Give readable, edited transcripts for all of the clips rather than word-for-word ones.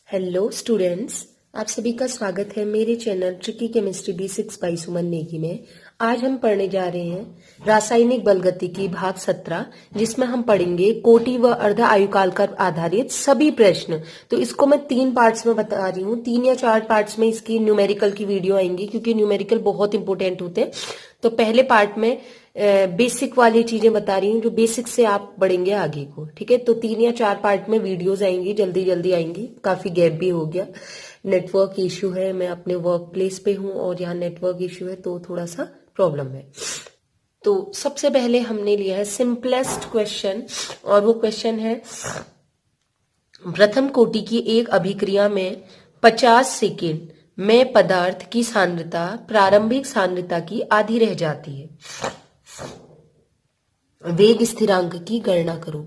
Hello students, आप सभी का स्वागत है मेरे channel tricky chemistry B6 by Suman Negi में। आज हम पढ़ने जा रहे हैं रासायनिक बलगतिकी भाग 17, जिसमें हम पढ़ेंगे कोटि व अर्ध आयुकाल पर आधारित सभी प्रश्न। तो इसको मैं 3 पार्ट्स में बता रही हूँ, 3 या 4 पार्ट्स में इसकी न्यूमेरिकल की वीडियो आएंगी, क्योंकि न्यूमेरिकल बहुत इंपॉर्टेंट होते हैं। तो पहले पार्ट में बेसिक वाली चीजें बता रही हूँ, जो बेसिक से आप बढ़ेंगे आगे को। ठीक है, तो 3 या 4 पार्ट में वीडियोस आएंगी, जल्दी जल्दी आएंगी। काफी गैप भी हो गया, नेटवर्क इश्यू है, मैं अपने वर्क प्लेस पे हूँ और यहाँ नेटवर्क इश्यू है, तो थोड़ा सा प्रॉब्लम है। तो सबसे पहले हमने लिया है सिंपलेस्ट क्वेश्चन, और वो क्वेश्चन है प्रथम कोटि की एक अभिक्रिया में 50 सेकेंड में पदार्थ की सांद्रता प्रारंभिक सांद्रता की आधी रह जाती है। वेग स्थिरांक की गणना करो।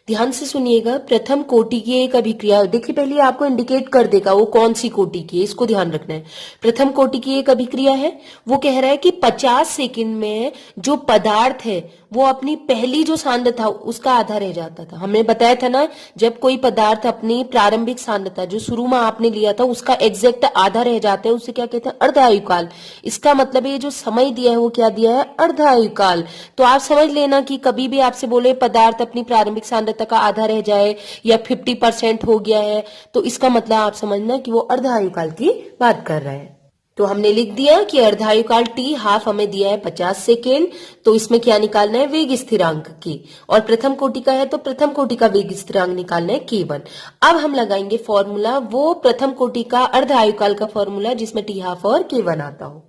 ध्यान से सुनिएगा, प्रथम कोटि की एक अभिक्रिया, देखिए पहले आपको इंडिकेट कर देगा वो कौन सी कोटि की है, इसको ध्यान रखना है। प्रथम कोटि की एक अभिक्रिया है, वो कह रहा है कि 50 सेकंड में जो पदार्थ है वो अपनी पहली जो सांद्रता उसका आधा रह जाता था। हमने बताया था ना, जब कोई पदार्थ अपनी प्रारंभिक सांद्रता जो शुरू में आपने लिया था उसका एग्जैक्ट आधा रह जाता है, उसे क्या कहते हैं? अर्ध आयुकाल। इसका मतलब ये जो समय दिया है वो क्या दिया है? अर्ध आयुकाल। तो आप समझ लेना कि कभी भी आपसे बोले पदार्थ अपनी प्रारंभिक सांद्रता का आधा रह जाए या 50% हो गया है, तो इसका मतलब आप समझना कि वो अर्ध आयुकाल की बात कर रहा है। तो हमने लिख दिया कि अर्धायुकाल टी हाफ हमें दिया है 50 सेकेंड। तो इसमें क्या निकालना है? वेग स्थिरांक की। और प्रथम कोटि का है तो प्रथम कोटि का वेग स्थिरांक निकालना है K1। अब हम लगाएंगे फॉर्मूला, वो प्रथम कोटि का अर्धायुकाल का फॉर्मूला जिसमें टी हाफ और K1 आता हो।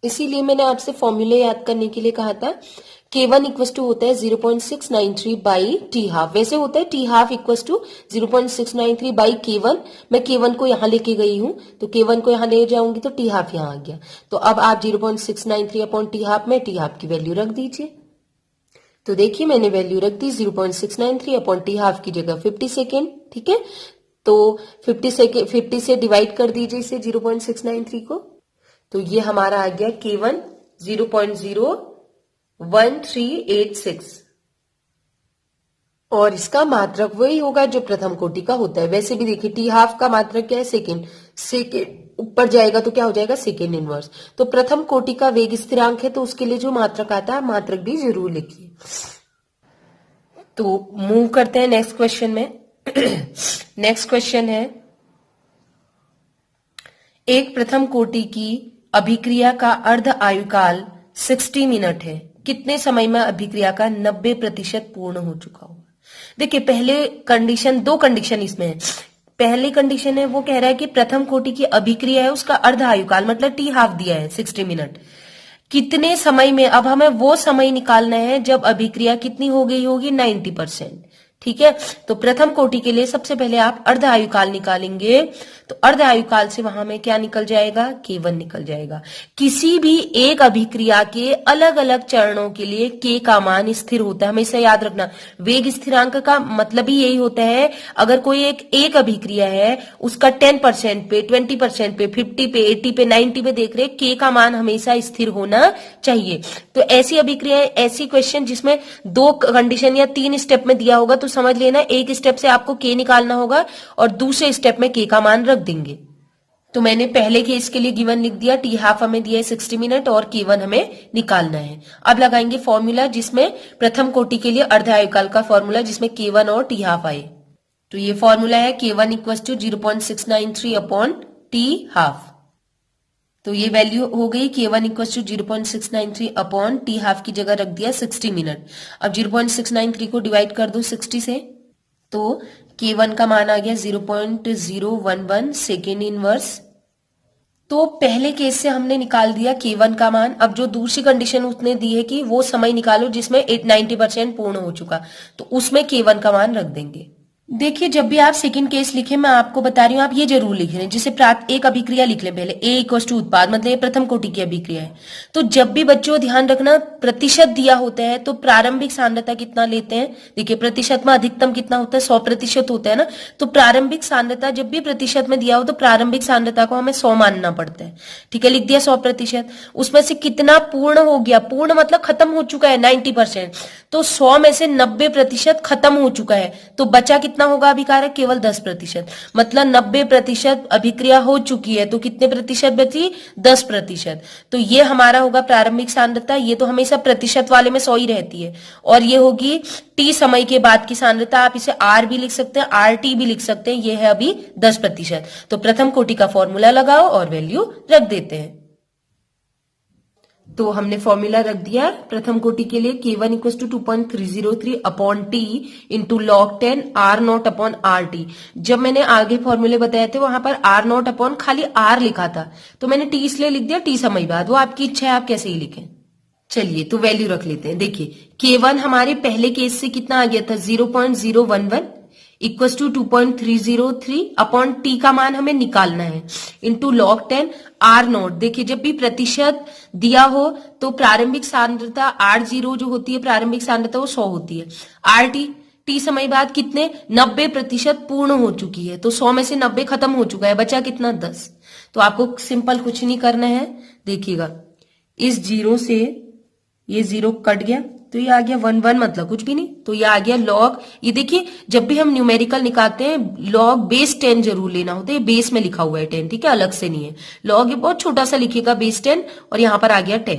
इसीलिए मैंने आपसे फॉर्मूले याद करने के लिए कहा था। K1 इक्वल टू होता है 0.693 बाई टी हाफ। वैसे होता है T half equal to 0.693 by K1। मैं K1 को यहां लेके गई हूं, तो K1 को यहां ले जाऊंगी तो टी हाफ यहां आ गया। तो अब आप 0.693 अपॉन टी हाफ में टी हाफ की वैल्यू रख दीजिए। तो देखिए मैंने वैल्यू रख दी 0.693 अपॉन टी हाफ की जगह 50 सेकेंड। ठीक है, तो 50 से डिवाइड कर दीजिए इसे 0.693 को। तो ये हमारा आ गया K1 0.01386, और इसका मात्रक वही होगा जो प्रथम कोटि का होता है। वैसे भी देखिए टी हाफ का मात्रक क्या है? सेकेंड। सेकेंड ऊपर जाएगा तो क्या हो जाएगा? Second inverse. तो प्रथम कोटि का वेग स्थिरांक है, तो उसके लिए जो मात्रक आता है मात्रक भी जरूर लिखिए। तो मूव करते हैं नेक्स्ट क्वेश्चन में। नेक्स्ट क्वेश्चन है, एक प्रथम कोटि की अभिक्रिया का अर्ध आयुकाल 60 मिनट है। कितने समय में अभिक्रिया का 90% पूर्ण हो चुका होगा? देखिए पहले कंडीशन, 2 कंडीशन इसमें है। पहली कंडीशन है वो कह रहा है कि प्रथम कोटि की अभिक्रिया है, उसका अर्ध आयुकाल मतलब टी हाफ दिया है 60 मिनट। कितने समय में? अब हमें वो समय निकालना है जब अभिक्रिया कितनी हो गई होगी? 90%। ठीक है, तो प्रथम कोटि के लिए सबसे पहले आप अर्ध आयुकाल निकालेंगे। तो अर्ध आयुकाल से वहां में क्या निकल जाएगा? K1 निकल जाएगा। किसी भी एक अभिक्रिया के अलग अलग चरणों के लिए K का मान स्थिर होता है, हमेशा याद रखना। वेग स्थिरांक का मतलब ही यही होता है, अगर कोई एक अभिक्रिया है उसका 10% पे, 20% पे, 50 पे, 80 पे, 90 पे देख रहे, K का मान हमेशा स्थिर होना चाहिए। तो ऐसी अभिक्रिया, ऐसी क्वेश्चन जिसमें 2 कंडीशन या 3 स्टेप में दिया होगा, तो समझ लेना एक स्टेप से आपको K निकालना होगा और दूसरे स्टेप में K का मान रख देंगे। तो मैंने पहले केस के लिए गिवन लिख दिया, टी हाफ हमें दिया है 60 मिनट और K1 हमें निकालना है। अब लगाएंगे फॉर्मूला, जिसमें प्रथम कोटि के लिए अर्ध आयुकाल का फॉर्मूला जिसमें K1 और टी हाफ आए। तो ये फॉर्मूला है K1 equal to 0.693 upon T half. तो ये वैल्यू हो गई K1 equal to 0.693 upon T half की जगह रख दिया 60 मिनट। अब 0.693 को डिवाइड कर दो 60 से, तो K1 का मान आ गया 0.011 सेकेंड इनवर्स। तो पहले केस से हमने निकाल दिया K1 का मान। अब जो दूसरी कंडीशन उसने दी है कि वो समय निकालो जिसमें 90% पूर्ण हो चुका, तो उसमें K1 का मान रख देंगे। देखिए जब भी आप सेकंड केस लिखें, मैं आपको बता रही हूं, आप ये जरूर लिख लें। जिसे एक अभिक्रिया लिख लें पहले, A इक्वल टू उत्पाद, मतलब ये प्रथम कोटि की अभिक्रिया है। तो जब भी बच्चों ध्यान रखना, प्रतिशत दिया होता है तो प्रारंभिक सांद्रता कितना लेते हैं? देखिए प्रतिशत में अधिकतम कितना होता है? 100% होता है ना। तो प्रारंभिक सांद्रता जब भी प्रतिशत में दिया हो तो प्रारंभिक सांद्रता को हमें 100 मानना पड़ता है। ठीक है, लिख दिया 100%। उसमें से कितना पूर्ण हो गया? पूर्ण मतलब खत्म हो चुका है 90%। तो 100 में से 90% खत्म हो चुका है, तो बचा कितना कितना होगा अभिकारक, केवल 10%। मतलब 90% अभिक्रिया हो चुकी है, तो कितने प्रतिशत बची, 10%। तो ये हमारा होगा प्रारंभिक सांद्रता। ये तो हमेशा प्रतिशत वाले में 100 ही रहती है, और ये होगी टी समय के बाद की सांद्रता। आप इसे आर भी लिख सकते हैं, आर टी भी लिख सकते हैं। ये है अभी 10%। तो प्रथम कोटि का फॉर्मूला लगाओ और वैल्यू रख देते हैं। तो हमने फॉर्मूला रख दिया प्रथम कोटि के लिए, K1 equal to 2.303 upon T into log 10 R not upon R T. जब मैंने आगे फॉर्मूले बताए थे वहां पर आर नॉट अपॉन खाली आर लिखा था, तो मैंने टी इसलिए लिख दिया, टी समय बाद। वो आपकी इच्छा है, आप कैसे ही लिखें। चलिए तो वैल्यू रख लेते हैं। देखिए K1 हमारे पहले केस से कितना आ गया था, 0.011 इक्वल टू 2.303 अपॉन टी का मान हमें निकालना है, इंटू लॉग 10 आर नोट। देखिए जब भी प्रतिशत दिया हो तो प्रारंभिक सांद्रता R0 जो होती है प्रारंभिक सांद्रता वो 100 होती है। आर टी, टी समय बाद कितने, 90% पूर्ण हो चुकी है, तो 100 में से 90 खत्म हो चुका है, बचा कितना, 10। तो आपको सिंपल कुछ नहीं करना है। देखिएगा इस जीरो से ये जीरो कट गया, तो ये आ गया 1 मतलब कुछ भी नहीं। तो ये आ गया लॉग, ये देखिए जब भी हम न्यूमेरिकल निकालते हैं लॉग बेस 10 जरूर लेना होता है। ये बेस में लिखा हुआ है 10, ठीक है, अलग से नहीं है। लॉग ये बहुत छोटा सा लिखिएगा, बेस 10, और यहां पर आ गया 10।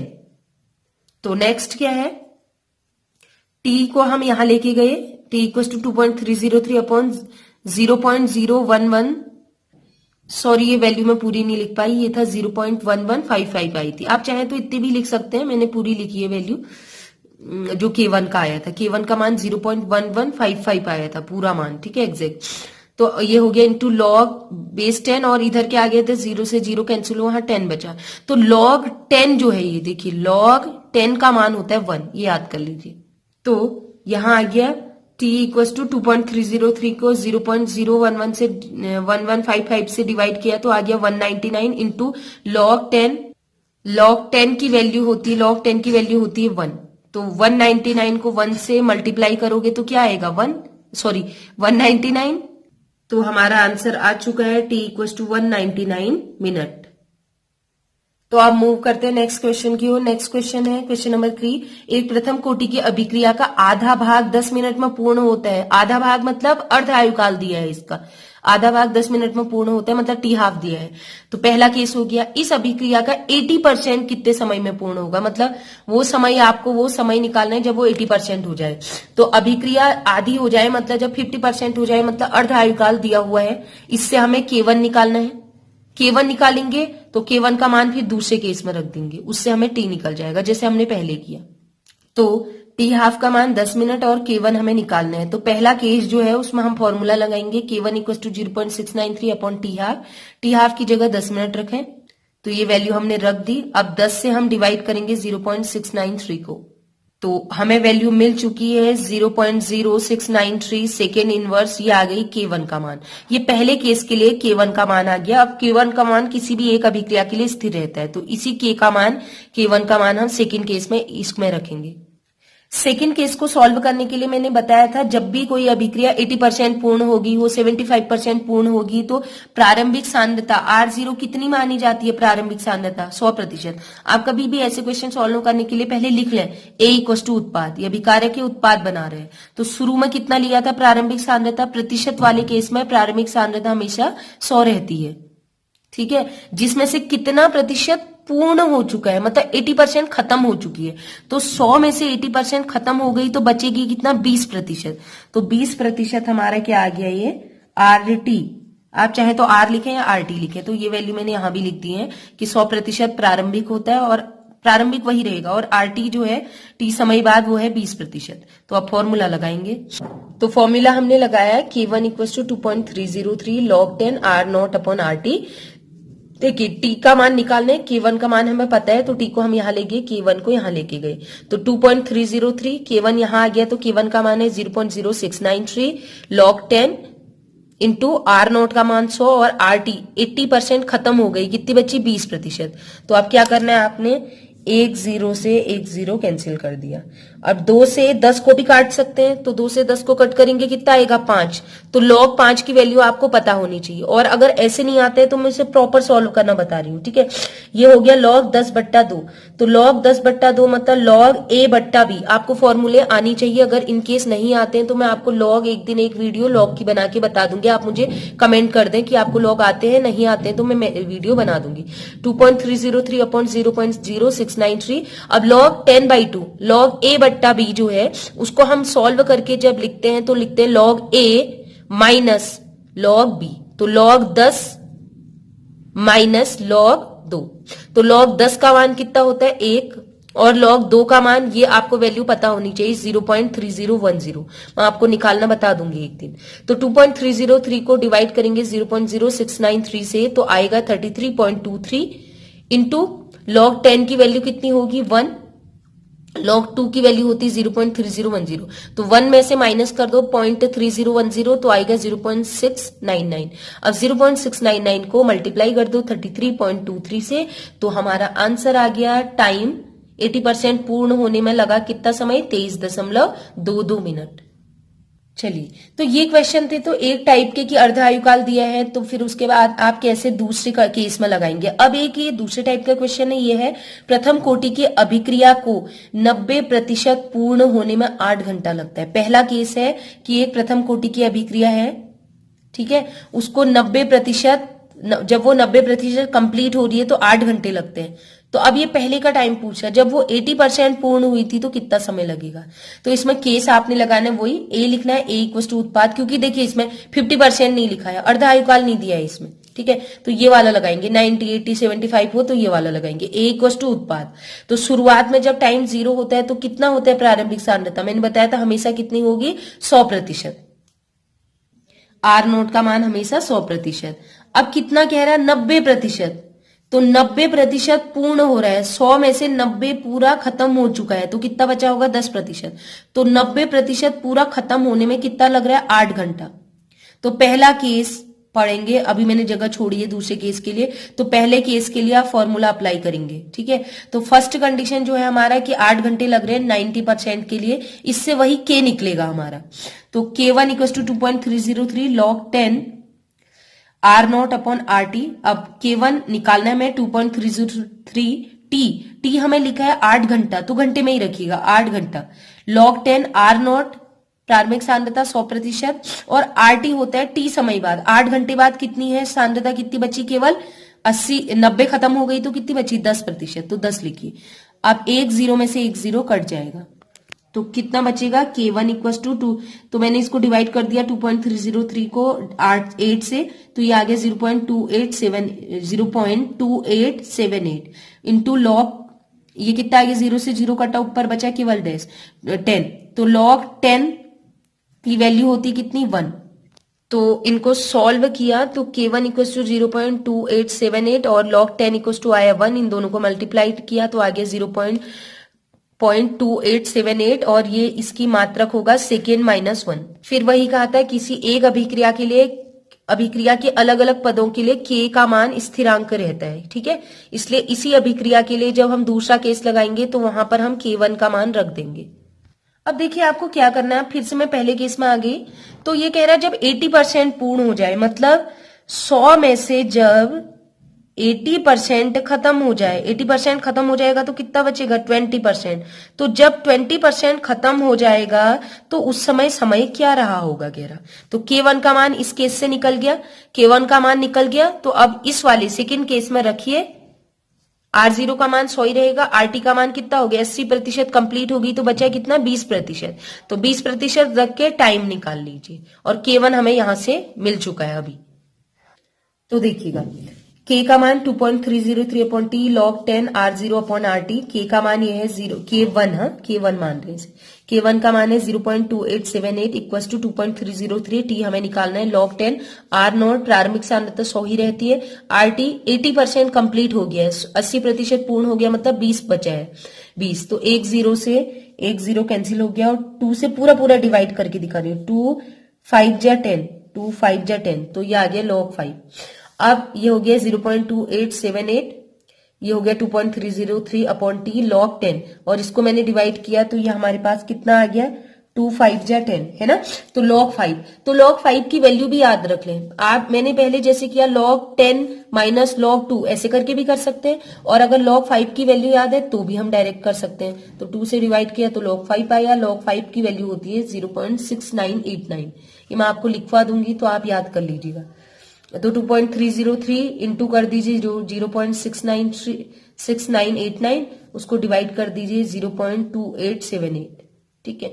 तो नेक्स्ट क्या है, टी को हम यहां लेके गए, T equal to 2.303 upon 0.011, sorry ये वैल्यू मैं पूरी नहीं लिख पाई, ये था 0.1155 आई थी। आप चाहे तो इतनी भी लिख सकते हैं, मैंने पूरी लिखी है वैल्यू जो K1 का आया था। K1 का मान 0.1155 आया था पूरा मान, ठीक है, एग्जैक्ट। तो ये हो गया इंटू लॉग बेस 10, और इधर क्या आ गया था, 0 से 0 कैंसिल हुआ, वहां 10 बचा। तो लॉग 10 जो है, ये देखिए लॉग 10 का मान होता है 1, ये याद कर लीजिए। तो यहां आ गया t इक्वल टू 2.303 को 0.011 से 1155 से डिवाइड किया तो आ गया 199 इंटू लॉग 10। लॉग 10 की वैल्यू होती है, लॉग 10 की वैल्यू होती है 1। तो 199 को 1 से मल्टीप्लाई करोगे तो क्या आएगा, 199। तो हमारा आंसर आ चुका है t इक्वल टू 199 मिनट। तो आप मूव करते हैं नेक्स्ट क्वेश्चन की ओर। नेक्स्ट क्वेश्चन है क्वेश्चन नंबर 3। एक प्रथम कोटि की अभिक्रिया का आधा भाग 10 मिनट में पूर्ण होता है। आधा भाग मतलब अर्ध आयुकाल दिया है इसका, आधा भाग 10 मिनट में पूर्ण होता है, मतलब टी हाफ दिया है। तो पहला केस हो गया, इस अभिक्रिया का 80% कितने समय में पूर्ण होगा, मतलब वो समय, आपको वो समय निकालना है जब वो 80% हो जाए। तो अभिक्रिया आधी हो जाए मतलब जब 50% हो जाए, मतलब अर्ध आयुकाल दिया हुआ है। इससे हमें K1 निकालना है। K1 निकालेंगे तो K1 का मान फिर दूसरे केस में रख देंगे, उससे हमें T निकल जाएगा जैसे हमने पहले किया। तो T हाफ का मान 10 मिनट और K1 हमें निकालना है। तो पहला केस जो है उसमें हम फॉर्मूला लगाएंगे, K1 equal to 0.693 upon T half. T half की जगह 10 मिनट रखें, तो ये वैल्यू हमने रख दी। अब 10 से हम डिवाइड करेंगे 0.693 को, तो हमें वैल्यू मिल चुकी है 0.0693 सेकेंड इनवर्स, ये आ गई K1 का मान। ये पहले केस के लिए K1 का मान आ गया। अब K1 का मान किसी भी एक अभिक्रिया के लिए स्थिर रहता है, तो इसी K1 का मान हम सेकेंड केस में इसमें रखेंगे। सेकेंड केस को सॉल्व करने के लिए मैंने बताया था जब भी कोई अभिक्रिया 80% पूर्ण होगी, वो 75% पूर्ण होगी, तो प्रारंभिक सांद्रता R0 कितनी मानी जाती है, प्रारंभिक सांद्रता 100%। आप कभी भी ऐसे क्वेश्चन सॉल्व करने के लिए पहले लिख लें A इक्वल टू उत्पाद, ये अभिकारक के उत्पाद बना रहे हैं। तो शुरू में कितना लिया था प्रारंभिक सांद्रता, प्रतिशत वाले केस में प्रारंभिक सांद्रता हमेशा 100 रहती है, ठीक है, जिसमें से कितना प्रतिशत पूर्ण हो चुका है, मतलब 80% खत्म हो चुकी है। तो 100 में से 80% खत्म हो गई तो बचेगी कितना, 20%। तो 20% हमारा क्या आ गया, ये RT। आप चाहे तो R लिखें या RT लिखें, तो ये वैल्यू मैंने यहां भी लिख दी है कि 100% प्रारंभिक होता है और प्रारंभिक वही रहेगा, और RT जो है T समय बाद वो है 20%। तो अब फॉर्मूला लगाएंगे। तो फॉर्मूला हमने लगाया K1 equal to 2.303 log 10 R0 upon RT। देखिए T का मान निकालना है, K1 का मान हमें पता है, तो T को हम यहां ले गए, K1 को यहां लेके गए। तो 2.303 K1 यहां आ गया, तो K1 का मान है 0.0693 log 10 इंटू R0 का मान 100 और RT 80% खत्म हो गई, कितनी बची, 20%। तो अब क्या करना है आपने, एक जीरो से एक जीरो कैंसिल कर दिया। अब 2 से 10 को भी काट सकते हैं, तो 2 से 10 को कट करेंगे कितना आएगा 5। तो log 5 की वैल्यू आपको पता होनी चाहिए, और अगर ऐसे नहीं आते हैं तो मैं इसे प्रॉपर सॉल्व करना बता रही हूँ, ठीक है। ये हो गया log 10/2, तो log 10/2 मतलब log a/b आपको फॉर्मूले आनी चाहिए। अगर इनकेस नहीं आते हैं तो मैं आपको log एक दिन एक वीडियो log की बना के बता दूंगी, आप मुझे कमेंट कर दें कि आपको log आते हैं नहीं आते हैं, तो मैं वीडियो बना दूंगी। 2.303/0.0693। अब log 10/2 log a/b जो है उसको हम सॉल्व करके जब लिखते हैं तो लिखते हैं log a minus log b, तो log 10 माइनस log 2, तो log 10 का मान कितना होता है 1, और log 2 का मान ये आपको वैल्यू पता होनी चाहिए 0.3010, मैं आपको निकालना बता दूंगी एक दिन। तो 2.303 को डिवाइड करेंगे 0.0693 से तो आएगा 33.23 इंटू log 10 की वैल्यू कितनी होगी 1, log 2 की वैल्यू होती है 0.3010, तो 1 में से माइनस कर दो 0.3010 तो आएगा 0.699। अब 0.699 को मल्टीप्लाई कर दो 33.23 से, तो हमारा आंसर आ गया टाइम 80% पूर्ण होने में लगा कितना समय 23.22 मिनट। चलिए, तो ये क्वेश्चन थे तो एक टाइप के कि अर्ध आयुकाल दिया है, तो फिर उसके बाद आप कैसे दूसरे केस में लगाएंगे। अब एक ये दूसरे टाइप का क्वेश्चन है, ये है प्रथम कोटि की अभिक्रिया को 90% पूर्ण होने में 8 घंटा लगता है। पहला केस है कि एक प्रथम कोटि की अभिक्रिया है, ठीक है, उसको 90%, जब वो 90% कंप्लीट हो रही है तो 8 घंटे लगते हैं। तो अब ये पहले का टाइम पूछा, जब वो 80% पूर्ण हुई थी तो कितना समय लगेगा। तो इसमें केस आपने लगाना है वही ए लिखना है, ए इक्वल टू उत्पाद, क्योंकि देखिए इसमें 50% नहीं लिखा है, अर्ध आयुकाल नहीं दिया है इसमें, ठीक है। तो ये वाला लगाएंगे 90, 80, 75 हो तो ये वाला लगाएंगे ए इक्वल टू उत्पाद। तो शुरुआत में जब टाइम 0 होता है तो कितना होता है प्रारंभिक सांद्रता, मैंने बताया था हमेशा कितनी होगी 100%, आर नोट का मान हमेशा 100%। अब कितना कह रहा है 90%, तो 90% पूर्ण हो रहा है, 100 में से 90 पूरा खत्म हो चुका है, तो कितना बचा होगा 10%। तो 90% पूरा खत्म होने में कितना लग रहा है 8 घंटा। तो पहला केस पढ़ेंगे, अभी मैंने जगह छोड़ी है दूसरे केस के लिए, तो पहले केस के लिए आप फॉर्मूला अप्लाई करेंगे, ठीक है। तो फर्स्ट कंडीशन जो है हमारा कि 8 घंटे लग रहे हैं 90% के लिए, इससे वही के निकलेगा हमारा। तो K1 equal to 2.303 log 10 R not upon R T. अब K1 निकालना है मैं 2.303 टी हमें लिखा है 8 घंटा, तो घंटे में ही रखिएगा 8 घंटा, log 10 आर नॉट प्रारंभिक सांद्रता 100% और आर टी होता है टी समय बाद, 8 घंटे बाद कितनी है सांद्रता, कितनी बची केवल 90 खत्म हो गई तो कितनी बची 10%, तो 10 लिखिए। अब एक जीरो में से एक जीरो कट जाएगा तो कितना बचेगा K1 इक्वल टू 2, तो मैंने इसको डिवाइड कर दिया 2.303 को 8 से, तो ये आ गया 0.2878 इंटू लॉग, ये कितना आ गया 0 से 0 कटा ऊपर बचा केवल 10, तो log 10 की वैल्यू होती कितनी 1। तो इनको सॉल्व किया तो K1 इक्वल टू 0.2878 और log 10 इक्वल टू आया 1, इन दोनों को मल्टीप्लाई किया तो आ गया 0.2878 और ये इसकी मात्रक होगा सेकेंड -1। फिर वही कहा था किसी एक अभिक्रिया के लिए, अभिक्रिया के अलग अलग पदों के लिए K का मान स्थिरांक रहता है, ठीक है। इसलिए इसी अभिक्रिया के लिए जब हम दूसरा केस लगाएंगे तो वहां पर हम K1 का मान रख देंगे। अब देखिए आपको क्या करना है, फिर से मैं पहले केस में आ गई, तो ये कह रहा है जब 80% पूर्ण हो जाए, मतलब 100 में से जब 80% खत्म हो जाए, 80% खत्म हो जाएगा तो कितना बचेगा 20%, तो जब 20% खत्म हो जाएगा तो उस समय समय क्या रहा होगा कह रहा। तो K1 का मान इस केस से निकल गया, K1 का मान निकल गया, तो अब इस वाले सेकेंड केस में रखिए R0 का मान 100 ही रहेगा, RT का मान कितना हो गया 80% कंप्लीट होगी तो बचा कितना 20%, तो 20% रख के टाइम निकाल लीजिए और K1 हमें यहां से मिल चुका है अभी। तो देखिएगा K का मान 2.303 upon T log 10 R0 upon RT, K का मान ये है 0, K1 K1 मान रहे हैं, K1 का मान है 0.2878 इक्वल टू 2.303 टी हमें निकालना है log 10 R नॉट प्रारंभिक सांद्रता 100 ही रहती है, RT 80% कंप्लीट हो गया है, 80% पूर्ण हो गया मतलब 20 बचा है 20, तो एक जीरो से एक जीरो कैंसिल हो गया और 2 से पूरा पूरा डिवाइड करके दिखा रही हूँ, 2 5 जा 10, 2 5 जा 10, तो ये आ गया log 5। अब ये हो गया 0.2878, ये हो गया 2.303 अपॉन टी log 10, और इसको मैंने डिवाइड किया तो ये हमारे पास कितना आ गया 2 5 जा 10 है ना। तो log 5, तो log 5 की वैल्यू भी याद रख लें आप। मैंने पहले जैसे किया log 10 माइनस log 2 ऐसे करके भी कर सकते हैं, और अगर log 5 की वैल्यू याद है तो भी हम डायरेक्ट कर सकते हैं। तो 2 से डिवाइड किया तो log 5 आया। log 5 की वैल्यू होती है 0.6989। ये मैं आपको लिखवा दूंगी तो आप याद कर लीजिएगा। तो 2.303 इंटू कर दीजिए जो 0.6989, उसको डिवाइड कर दीजिए 0.2878। ठीक है,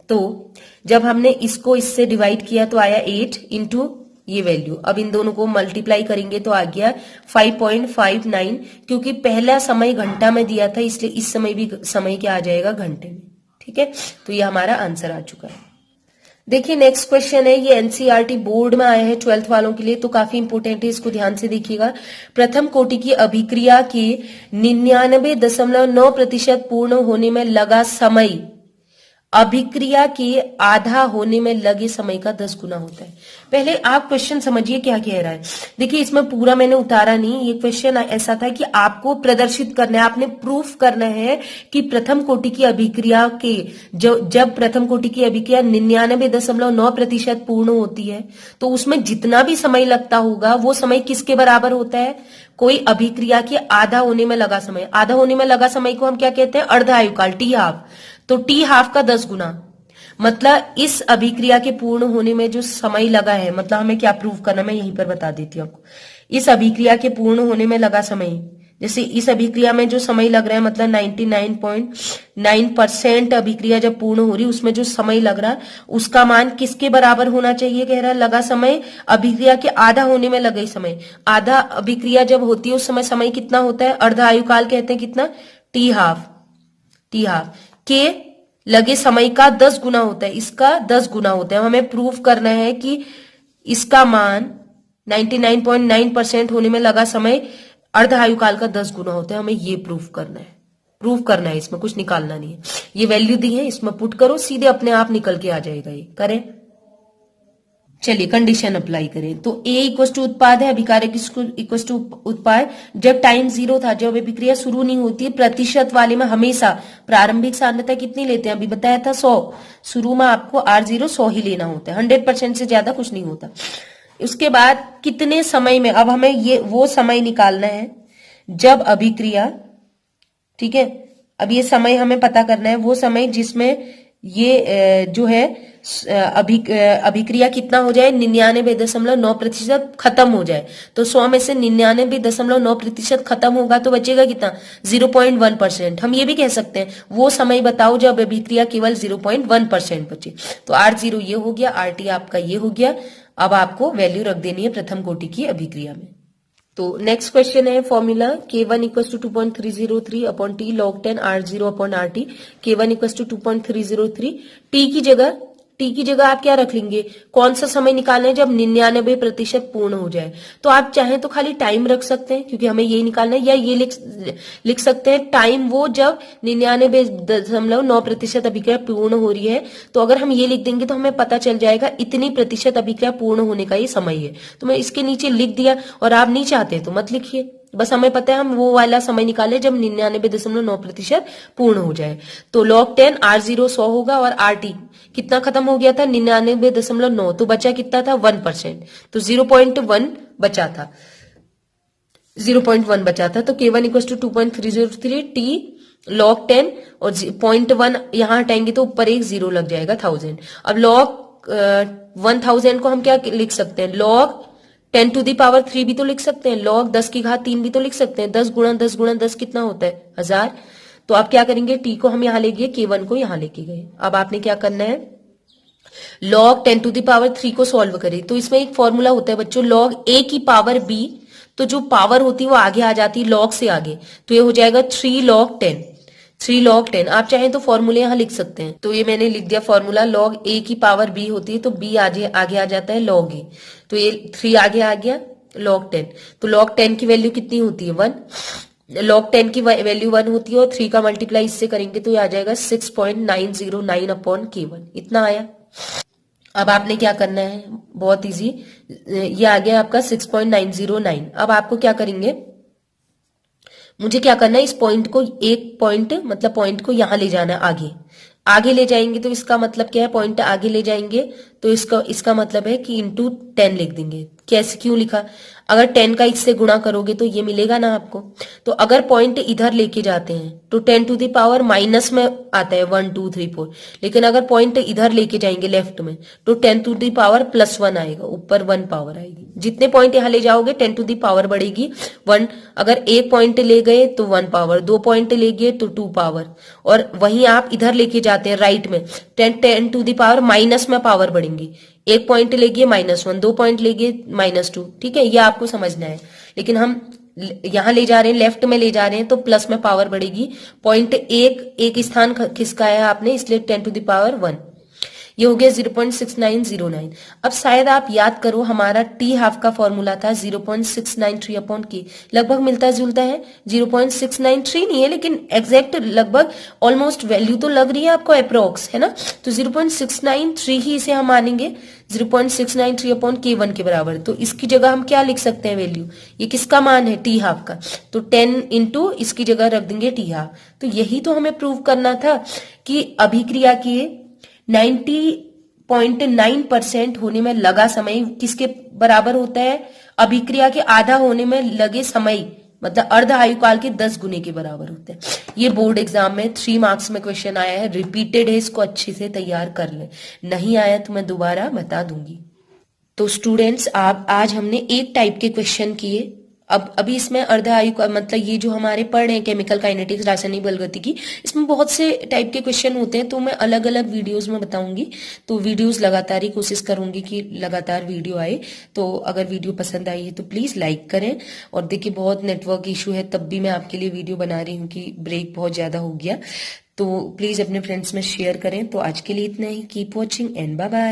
तो जब हमने इसको इससे डिवाइड किया तो आया 8 इंटू ये वैल्यू। अब इन दोनों को मल्टीप्लाई करेंगे तो आ गया 5.59, क्योंकि पहला समय घंटा में दिया था इसलिए इस समय भी समय क्या आ जाएगा घंटे में। ठीक है, तो ये हमारा आंसर आ चुका है। देखिए नेक्स्ट क्वेश्चन है, ये एनसीईआरटी बोर्ड में आया है 12th वालों के लिए, तो काफी इंपोर्टेंट है, इसको ध्यान से देखिएगा। प्रथम कोटि की अभिक्रिया के 99.9% पूर्ण होने में लगा समय अभिक्रिया के आधा होने में लगे समय का 10 गुना होता है। पहले आप क्वेश्चन समझिए क्या कह रहा है। देखिए इसमें पूरा मैंने उतारा नहीं, ये क्वेश्चन ऐसा था कि आपको प्रदर्शित करना है, आपने प्रूफ करना है कि प्रथम कोटि की अभिक्रिया के जब प्रथम कोटि की अभिक्रिया 99.9% पूर्ण होती है तो उसमें जितना भी समय लगता होगा वो समय किसके बराबर होता है, कोई अभिक्रिया के आधा होने में लगा समय। आधा होने में लगा समय को हम क्या कहते हैं, अर्ध आयुकाल, टी हाफ। तो टी हाफ का 10 गुना, मतलब इस अभिक्रिया के पूर्ण होने में जो समय लगा है, मतलब हमें क्या प्रूव करना, मैं यहीं पर बता देती हूँ आपको। इस अभिक्रिया के पूर्ण होने में लगा समय, जैसे इस अभिक्रिया में जो समय लग रहा है मतलब 99.9% अभिक्रिया जब पूर्ण हो रही उसमें जो समय लग रहा है उसका मान किसके बराबर होना चाहिए, कह रहा है लगा समय अभिक्रिया के आधा होने में लगे समय। आधा अभिक्रिया जब होती है उस समय समय कितना होता है, अर्ध आयुकाल कहते हैं कितना, टी हाफ। टी हाफ के लगे समय का 10 गुना होता है, इसका 10 गुना होता है। हमें प्रूफ करना है कि इसका मान 99.9% होने में लगा समय अर्ध आयुकाल का 10 गुना होता है। हमें ये प्रूफ करना है, इसमें कुछ निकालना नहीं है। ये वैल्यू दी है, इसमें पुट करो, सीधे अपने आप निकल के आ जाएगा। ये करें, चलिए कंडीशन अप्लाई करें। तो ए इक्वल टू उत्पाद है, अभिकारक इक्वल टू उत्पाद। जब टाइम 0 था, जब अभिक्रिया शुरू नहीं होती, प्रतिशत वाले में हमेशा प्रारंभिक सांद्रता कितनी लेते हैं, अभी बताया था 100। शुरू में आपको R0 100 ही लेना होता है, 100% से ज्यादा कुछ नहीं होता। उसके बाद कितने समय में, अब हमें ये वो समय निकालना है जब अभिक्रिया, ठीक है, अब ये समय हमें पता करना है, वो समय जिसमें ये जो है अभिक्रिया कितना हो जाए, 99.9% खत्म हो जाए। तो 100 में से 99.9% खत्म होगा तो बचेगा कितना, 0.1%। हम ये भी कह सकते हैं वो समय बताओ जब अभिक्रिया केवल 0.1% बचे। तो R0 ये हो गया, RT आपका ये हो गया। अब आपको वैल्यू रख देनी है प्रथम कोटि की अभिक्रिया में। तो नेक्स्ट क्वेश्चन है formula K1 equal to 2.303 upon T log 10 R0 upon RT। K1 equal to 2.303, T की जगह आप क्या रख लेंगे, कौन सा समय निकालना है जब 99% पूर्ण हो जाए। तो आप चाहें तो खाली टाइम रख सकते हैं क्योंकि हमें यही निकालना है, या ये लिख सकते हैं टाइम वो जब 99.9% अभिक्रिया पूर्ण हो रही है। तो अगर हम ये लिख देंगे तो हमें पता चल जाएगा इतनी प्रतिशत अभिक्रिया पूर्ण होने का ये समय है। तो मैं इसके नीचे लिख दिया, और आप नहीं चाहते तो मत लिखिए, बस हमें पता है हम वो वाला समय निकाले जब 99.9% पूर्ण हो जाए। तो log 10 R0 100 होगा, और RT कितना खत्म हो गया था, 99.9, तो बचा कितना था 1%, तो 0.1 बचा था, 0.1 बचा था। तो K1 equal to 2.303 T log 10, और 0.1 यहां हटाएंगे तो ऊपर एक 0 लग जाएगा 1000। अब log 1000 को हम क्या लिख सकते हैं, log 10 टू दी पावर 3 भी तो लिख सकते हैं, log 10 की घात 3 भी तो लिख सकते हैं। 10 गुणा 10 गुणा 10 कितना होता है, 1000। तो आप क्या करेंगे, टी को हम यहां ले गए, K1 को यहां लेके गए। अब आपने क्या करना है, log 10 टू दी पावर 3 को सॉल्व करें। तो इसमें एक फॉर्मूला होता है बच्चों, log a की पावर b, तो जो पावर होती है वो आगे आ जाती है log से आगे, तो ये हो जाएगा 3 log 10। 3 log 10, आप चाहें तो फॉर्मूले यहां लिख सकते हैं। तो ये मैंने लिख दिया फॉर्मूला, log a की पावर b होती है तो b आगे आ जाता है log a, तो ये 3 आगे आ गया log 10। तो log 10 की वैल्यू कितनी होती है, 1। log 10 की वैल्यू 1 होती है, और 3 का मल्टीप्लाई इससे करेंगे तो ये आ जाएगा 6.909 अपॉन K1, इतना आया। अब आपने क्या करना है, बहुत इजी, ये आ गया आपका 6.909। अब आपको क्या करेंगे, मुझे क्या करना है, इस पॉइंट को, एक पॉइंट मतलब पॉइंट को यहां ले जाना है, आगे ले जाएंगे तो इसका मतलब क्या है, पॉइंट आगे ले जाएंगे तो इसका मतलब है कि इंटू 10 लिख देंगे। कैसे, क्यों लिखा, अगर 10 का इससे गुणा करोगे तो ये मिलेगा ना आपको। तो अगर पॉइंट इधर लेके जाते हैं तो 10 टू द पावर माइनस में आता है 1 2 3 4, लेकिन अगर पॉइंट इधर लेके जाएंगे लेफ्ट में तो 10 टू द पावर +1 आएगा, ऊपर 1 पावर आएगी। जितने पॉइंट यहां ले जाओगे 10 टू द पावर बढ़ेगी 1। अगर एक पॉइंट ले गए तो 1 पावर, 2 पॉइंट ले गए तो 2 पावर, और वहीं आप इधर लेके जाते हैं राइट में 10 टू द पावर माइनस में पावर बढ़ेंगी। एक पॉइंट ले गए -1, 2 पॉइंट ले गए -2, ठीक है, ये आपको समझना है। लेकिन हम यहां ले जा रहे हैं, लेफ्ट में ले जा रहे हैं तो प्लस में पावर बढ़ेगी। पॉइंट एक स्थान खिसकाया है आपने, इसलिए 10 टू द पावर 1। ये हो गया 0.6909। अब शायद आप याद करो, हमारा टी हाफ का फॉर्मूला था 0.693/k, लगभग मिलता जुलता है। 0.693 नहीं है, लेकिन एग्जैक्ट लगभग ऑलमोस्ट वैल्यू तो लग रही है आपको, अप्रोक्स है ना। तो 0.693 ही इसे हम मानेंगे, 0.693/k1 के बराबर। तो इसकी जगह हम क्या लिख सकते हैं वैल्यू, ये किसका मान है, टी हाफ का, तो 10 इंटू इसकी जगह रख देंगे टी हाफ। तो यही तो हमें प्रूव करना था कि अभिक्रिया के 90.9% होने में लगा समय किसके बराबर होता है, अभिक्रिया के आधा होने में लगे समय, मतलब अर्ध आयुकाल के 10 गुने के बराबर होता है। ये बोर्ड एग्जाम में 3 मार्क्स में क्वेश्चन आया है, रिपीटेड है, इसको अच्छे से तैयार कर ले, नहीं आया तो मैं दोबारा बता दूंगी। तो स्टूडेंट्स, आप आज हमने एक टाइप के क्वेश्चन किए। अब अभी इसमें अर्ध आयु का मतलब ये जो हमारे पढ़ रहे हैं केमिकल काइनेटिक्स, रासायनिक बलगतिकी, इसमें बहुत से टाइप के क्वेश्चन होते हैं, तो मैं अलग अलग वीडियोस में बताऊंगी। तो वीडियोस लगातार ही कोशिश करूंगी कि लगातार वीडियो आए। तो अगर वीडियो पसंद आई है तो प्लीज लाइक करें। और देखिए, बहुत नेटवर्क इशू है, तब भी मैं आपके लिए वीडियो बना रही हूँ कि ब्रेक बहुत ज्यादा हो गया। तो प्लीज अपने फ्रेंड्स में शेयर करें। तो आज के लिए इतना ही। Keep watching and bye bye.